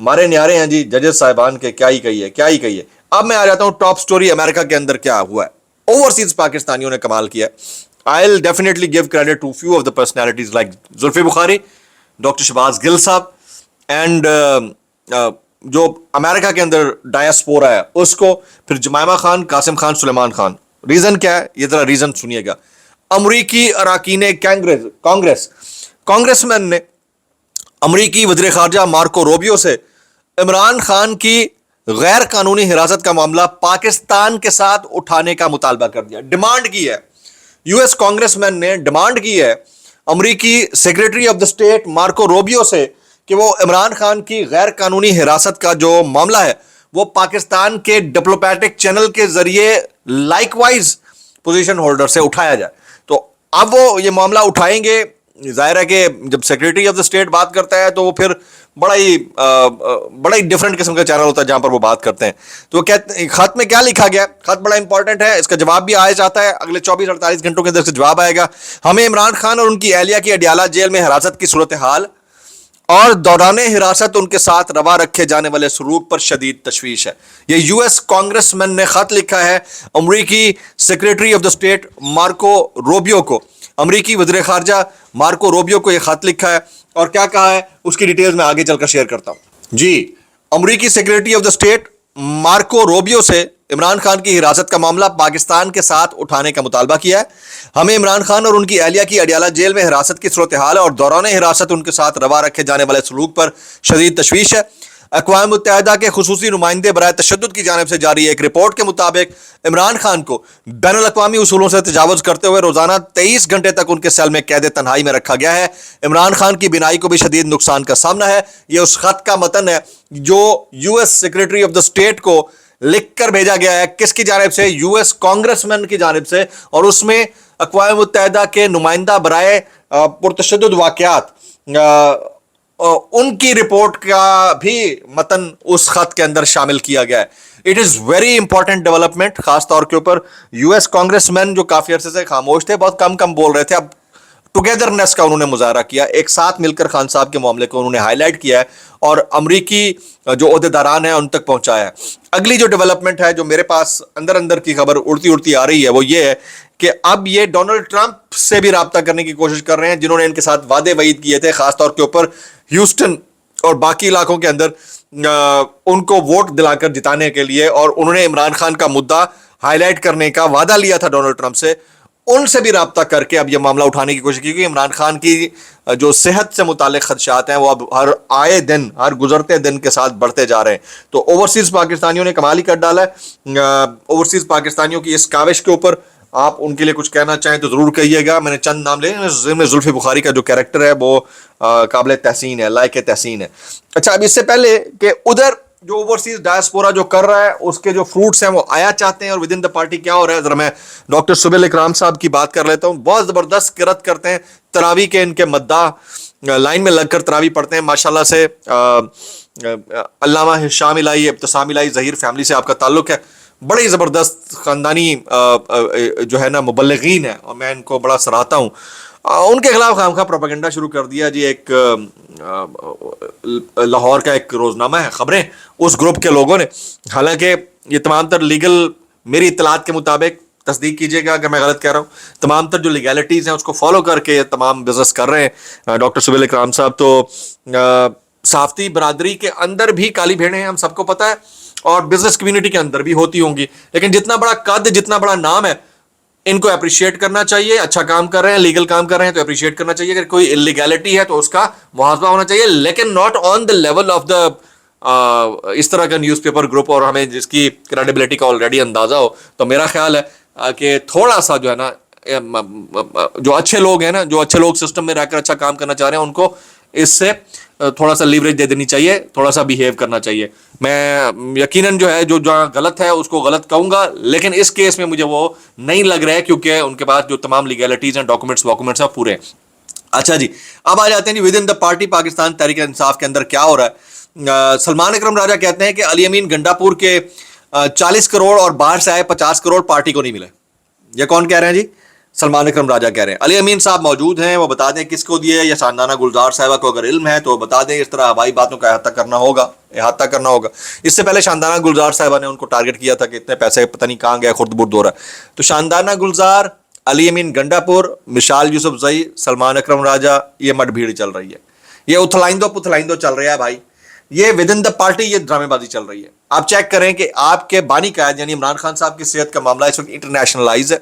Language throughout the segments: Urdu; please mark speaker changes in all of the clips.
Speaker 1: ہمارے نیارے ہیں جی ججز صاحبان کے، کیا ہی کہیے کیا ہی کہیے. اب میں آ جاتا ہوں ٹاپ سٹوری امریکہ کے اندر کیا ہوا ہے. اوورسیز پاکستانیوں نے کمال کیا ہے. I'll definitely give credit to few of the personalities like Zulfi Bukhari, doctor Shahbaz Gill صاحب, اینڈ جو امریکہ کے اندر ڈایاسپورا ہے اس کو, پھر جمائمہ خان, قاسم خان, سلیمان خان. ریزن کیا ہے, یہ ذرا ریزن سنیے گا. امریکی اراکین کانگریس مین نے امریکی وزیر خارجہ مارکو روبیو سے عمران خان کی غیر قانونی حراست کا معاملہ پاکستان کے ساتھ اٹھانے کا مطالبہ کر دیا, ڈیمانڈ کی ہے. یو ایس کانگریس مین نے ڈیمانڈ کی ہے امریکی secretary of the state Marco Rubio سے کہ وہ عمران خان کی غیر قانونی حراست کا جو معاملہ ہے وہ پاکستان کے ڈپلومیٹک چینل کے ذریعے لائک وائز پوزیشن ہولڈر سے اٹھایا جائے. تو اب وہ یہ معاملہ اٹھائیں گے. ظاہر ہے کہ جب سیکریٹری آف دا اسٹیٹ بات کرتا ہے تو وہ پھر بڑا ہی ڈفرینٹ قسم کا چینل ہوتا ہے جہاں پر وہ بات کرتے ہیں. تو خط میں کیا لکھا گیا, خط بڑا امپورٹنٹ ہے, اس کا جواب بھی آیا جاتا ہے, اگلے 24-48 گھنٹوں کے اندر سے جواب آئے گا. ہمیں عمران خان اور ان کی اہلیہ کی اڈیالہ جیل میں حراست کی صورتحال اور دوران حراست ان کے ساتھ روا رکھے جانے والے سلوک پر شدید تشویش ہے. یہ یو ایس کانگریس مین نے خط لکھا ہے امریکی secretary of the state Marco Rubio کو, امریکی وزیر خارجہ مارکو روبیو کو یہ خط لکھا ہے. اور کیا کہا ہے اس کی ڈیٹیلز میں آگے چل کر شیئر کرتا ہوں. جی, امریکی secretary of the state Marco Rubio سے عمران خان کی حراست کا معاملہ پاکستان کے ساتھ اٹھانے کا مطالبہ کیا ہے. ہمیں عمران خان اور ان کی اہلیہ کی اڈیالہ جیل میں حراست کی صورتحال اور دوران حراست ان کے ساتھ روا رکھے جانے والے سلوک پر شدید تشویش ہے. اقوام متحدہ کے خصوصی نمائندے برائے تشدد کی جانب سے جاری ایک رپورٹ کے مطابق عمران خان کو بین الاقوامی اصولوں سے تجاوز کرتے ہوئے روزانہ 23 گھنٹے تک ان کے سیل میں قید تنہائی میں رکھا گیا ہے. عمران خان کی بینائی کو بھی شدید نقصان کا سامنا ہے. یہ اس خط کا متن ہے جو U S secretary of the state کو لکھ کر بھیجا گیا ہے. کس کی جانب سے؟ یو ایس کانگریس مین کی جانب سے. اور اس میں اقوام متحدہ کے نمائندہ برائے پرتشدد واقعات ان کی رپورٹ کا بھی متن اس خط کے اندر شامل کیا گیا ہے. It is very important development, خاص طور کے اوپر یو ایس کانگریس مین جو کافی عرصے سے خاموش تھے, بہت کم بول رہے تھے, اب ٹوگیدرنیس کا انہوں نے مظاہرہ کیا, ایک ساتھ مل کر خان صاحب کے معاملے کو انہوں نے ہائی لائٹ کیا ہے اور امریکی جو عہدیداران ہیں ان تک پہنچایا ہے. اگلی جو ڈیولپمنٹ ہے جو میرے پاس اندر کی خبر اڑتی آ رہی ہے وہ یہ ہے کہ اب یہ ڈونلڈ ٹرمپ سے بھی رابطہ کرنے کی کوشش کر رہے ہیں جنہوں نے ان کے ساتھ وعدے وعید کیے تھے, خاص طور کے اوپر ہیوسٹن اور باقی علاقوں کے اندر ان کو ووٹ دلا کر جتانے کے لیے, اور انہوں نے عمران خان کا مدعا ہائی لائٹ کرنے کا وعدہ لیا تھا ڈونلڈ ٹرمپ سے. ان سے بھی رابطہ کر کے اب یہ معاملہ اٹھانے کی کوشش کی کہ عمران خان کی جو صحت سے متعلق خدشات ہیں وہ اب ہر گزرتے دن کے ساتھ بڑھتے جا رہے ہیں. تو اوورسیز پاکستانیوں نے کمال ہی کر ڈالا ہے. اوورسیز پاکستانیوں کی اس کاوش کے اوپر آپ ان کے لیے کچھ کہنا چاہیں تو ضرور کہیے گا. میں نے چند نام لے, زلفی بخاری کا جو کیریکٹر ہے وہ قابل تحسین ہے, لائق تحسین ہے. اچھا, اب اس سے پہلے کہ ادھر جو اوورسیز ڈایاسپورا جو کر رہا ہے اس کے جو فروٹس ہیں وہ آیا چاہتے ہیں اور ود ان دا پارٹی کیا ہو رہا ہے, ذرا میں ڈاکٹر سہیل اکرام صاحب کی بات کر لیتا ہوں. بہت زبردست قرت کرتے ہیں, تراویح کے ان کے مداح لائن میں لگ کر تراویح پڑھتے ہیں ماشاءاللہ سے. علامہ ہشام الہی, ابتسام الہی ظہیر فیملی سے آپ کا تعلق ہے, بڑی زبردست خاندانی جو ہے نا مبلغین ہیں اور میں ان کو بڑا سراہتا ہوں. ان کے خلاف خامخواہ پروپیگنڈا شروع کر دیا جی. ایک لاہور کا ایک روزنامہ ہے خبریں, اس گروپ کے لوگوں نے, حالانکہ یہ تمام تر لیگل, میری اطلاعات کے مطابق, تصدیق کیجئے گا اگر میں غلط کہہ رہا ہوں, تمام تر جو لیگیلٹیز ہیں اس کو فالو کر کے یہ تمام بزنس کر رہے ہیں ڈاکٹر سہیل اکرام صاحب. تو صحافتی برادری کے اندر بھی کالی بھیڑیں ہیں, ہم سب کو پتہ ہے, اور بزنس کمیونٹی کے اندر بھی ہوتی ہوں گی, لیکن جتنا بڑا قد, جتنا بڑا نام ہے, ان کو اپریشیٹ کرنا چاہیے. اچھا کام کر رہے ہیں, لیگل کام کر رہے ہیں تو اپریشیٹ کرنا چاہیے. اگر کوئی انلیگیلٹی ہے تو اس کا محاسبہ ہونا چاہیے, لیکن not on the level of the اس طرح کا نیوز پیپر گروپ, اور ہمیں جس کی کریڈیبلٹی کا آلریڈی اندازہ ہو. تو میرا خیال ہے کہ تھوڑا سا جو ہے نا, جو اچھے لوگ ہیں نا, جو اچھے لوگ سسٹم میں رہ کر اچھا کام کرنا چاہ رہے ہیں, ان کو اس سے تھوڑا سا لیوریج دے دینی چاہیے, تھوڑا سا بیہیو کرنا چاہیے. میں یقیناً جو ہے جو جہاں غلط ہے اس کو غلط کہوں گا, لیکن اس کیس میں مجھے وہ نہیں لگ رہا ہے کیونکہ ان کے پاس جو تمام لیگیلٹیز ہیں, ڈاکومنٹس ہیں, پورے ہیں. اچھا جی, اب آ جاتے ہیں جی with in the party Pakistan Tehreek Insaf کے اندر کیا ہو رہا ہے. سلمان اکرم راجہ کہتے ہیں کہ علی امین گنڈا پور کے 40 کروڑ اور باہر سے آئے 50 کروڑ پارٹی کو نہیں ملے. یہ کون کہہ رہے ہیں جی؟ سلمان اکرم راجہ کہہ رہے ہیں. علی امین صاحب موجود ہیں, وہ بتا دیں کس کو دیے, یا شاندانہ گلزار صاحبہ کو اگر علم ہے تو بتا دیں. اس طرح ہوائی باتوں کا احاطہ کرنا ہوگا. اس سے پہلے شاندانہ گلزار صاحبہ نے ان کو ٹارگٹ کیا تھا کہ اتنے پیسے پتہ نہیں کہاں گئے, خرد برد ہو رہا ہے. تو شاندانہ گلزار, علی امین گنڈا پور, مشال یوسف زئی, سلمان اکرم راجہ, یہ مٹ بھیڑ چل رہی ہے, یہ اتھلائندو پتھلائندو چل رہا ہے بھائی. یہ ود ان دا پارٹی یہ ڈرامے بازی چل رہی ہے. آپ چیک کریں کہ آپ کے بانی قائد یعنی عمران خان صاحب کی صحت کا معاملہ اس وقت انٹرنیشنلائز ہے.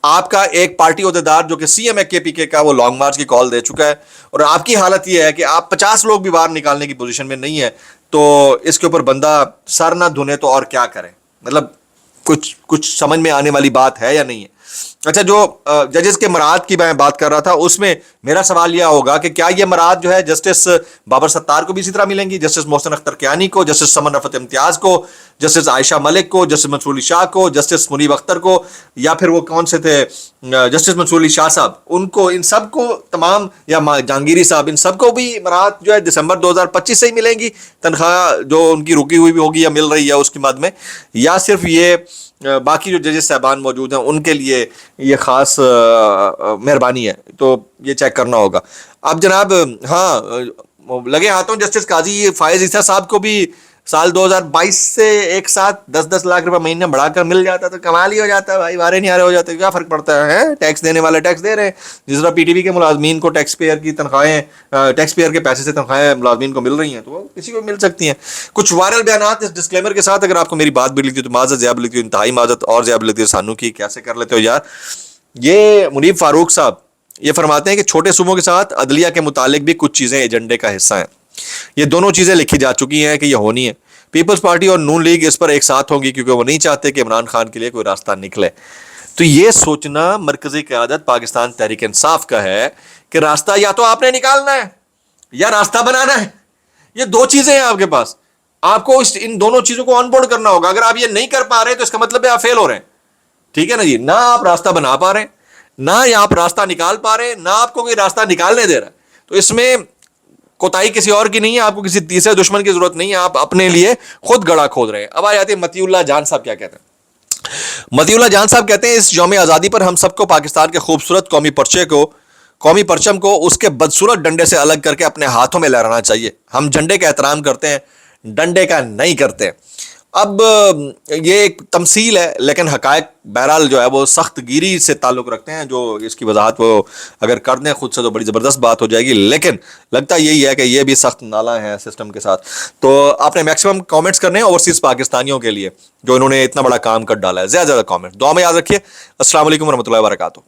Speaker 1: آپ کا ایک پارٹی عہدیدار جو کہ سی ایم ہے کے پی کے کا, وہ لانگ مارچ کی کال دے چکا ہے, اور آپ کی حالت یہ ہے کہ آپ 50 لوگ بھی باہر نکالنے کی پوزیشن میں نہیں ہے. تو اس کے اوپر بندہ سر نہ دھنے تو اور کیا کرے, مطلب کچھ سمجھ میں آنے والی بات ہے یا نہیں ہے. اچھا, جو ججز کے مراعات کی میں بات کر رہا تھا, اس میں میرا سوال یہ ہوگا کہ کیا یہ مراعات جو ہے جسٹس بابر ستار کو بھی اسی طرح ملیں گی, جسٹس محسن اختر کیانی کو, جسٹس سمن رفعت امتیاز کو, جسٹس عائشہ ملک کو, جسٹس منصور علی شاہ کو, جسٹس منیب اختر کو, یا پھر وہ کون سے تھے جسٹس منصور علی شاہ صاحب, ان کو, ان سب کو تمام, یا جہانگیری صاحب, ان سب کو بھی مراعات جو ہے دسمبر 2025 سے ہی ملیں گی, تنخواہ جو ان کی رکی ہوئی بھی ہوگی یا مل رہی ہے اس کے بعد میں, یا صرف یہ باقی جو ججز صاحبان موجود ہیں ان کے لیے یہ خاص مہربانی ہے. تو یہ چیک کرنا ہوگا. اب جناب ہاں لگے ہاتھوں جسٹس قاضی فائز عیسیٰ صاحب کو بھی سال 2022 سے ایک ساتھ 10-10 لاکھ روپے مہینے بڑھا کر مل جاتا تو کمال ہی ہو جاتا ہے بھائی. وارے نہیں آ رہے ہو جاتے, کیا فرق پڑتا ہے, ٹیکس دینے والے ٹیکس دے رہے ہیں. جس طرح پی ٹی وی کے ملازمین کو ٹیکس پیئر کی تنخواہیں, ٹیکس پیئر کے پیسے سے تنخواہیں ملازمین کو مل رہی ہیں, تو وہ کسی کو مل سکتی ہیں. کچھ وائرل بیانات اس ڈسکلیمر کے ساتھ, اگر آپ کو میری بات بھی لکھتی ہے تو معذرت, زیادہ لکھتی ہے انتہائی معذرت, اور زیادہ لکھتی ہے سانو کی, کیسے کر لیتے ہو یار. یہ منیب فاروق صاحب یہ فرماتے ہیں کہ چھوٹے صوبوں کے ساتھ عدلیہ کے متعلق بھی کچھ چیزیں ایجنڈے کا حصہ ہیں. یہ دونوں چیزیں لکھی جا چکی ہیں کہ یہ ہونی ہے. پیپلز پارٹی اور نون لیگ اس پر ایک ساتھ ہوں گی کیونکہ وہ نہیں چاہتے کہ عمران خان کے لیے کوئی راستہ نکلے. تو یہ سوچنا مرکزی قیادت پاکستان تحریک انصاف کا ہے کہ راستہ یا تو آپ نے نکالنا ہے یا راستہ بنانا ہے. یہ دو چیزیں ہیں آپ کے پاس, آپ کو ان دونوں چیزوں کو آن بورڈ کرنا ہوگا. اگر آپ یہ نہیں کر پا رہے تو اس کا مطلب ہے آپ فیل ہو رہے ہیں. ٹھیک ہے نا جی, نہ آپ راستہ بنا پا رہے ہیں, نہ آپ راستہ نکال پا رہے ہیں, نہ آپ کو کوئی راستہ نکالنے دے رہا ہے. تو اس میں کوتاہی کسی اور کی نہیں ہے, آپ کو کسی تیسرے دشمن کی ضرورت نہیں ہے, آپ اپنے لیے خود گڑھا کھود رہے ہیں. اب آ جاتے ہیں متی اللہ جان صاحب کیا کہتے ہیں. متی اللہ جان صاحب کہتے ہیں اس یوم آزادی پر ہم سب کو پاکستان کے خوبصورت قومی پرچم کو اس کے بدصورت ڈنڈے سے الگ کر کے اپنے ہاتھوں میں لہرانا چاہیے. ہم جھنڈے کا احترام کرتے ہیں, ڈنڈے کا نہیں کرتے. اب یہ ایک تمثیل ہے لیکن حقائق بہرحال جو ہے وہ سخت گیری سے تعلق رکھتے ہیں. جو اس کی وضاحت وہ اگر کر دیں خود سے تو بڑی زبردست بات ہو جائے گی, لیکن لگتا یہی ہے کہ یہ بھی سخت نالا ہے سسٹم کے ساتھ. تو آپ نے میکسیمم کامنٹس کرنے ہیں اوورسیز پاکستانیوں کے لیے جو انہوں نے اتنا بڑا کام کر ڈالا ہے. زیادہ کامنٹ دعا میں یاد رکھیے. السلام علیکم ورحمۃ اللہ وبرکاتہ.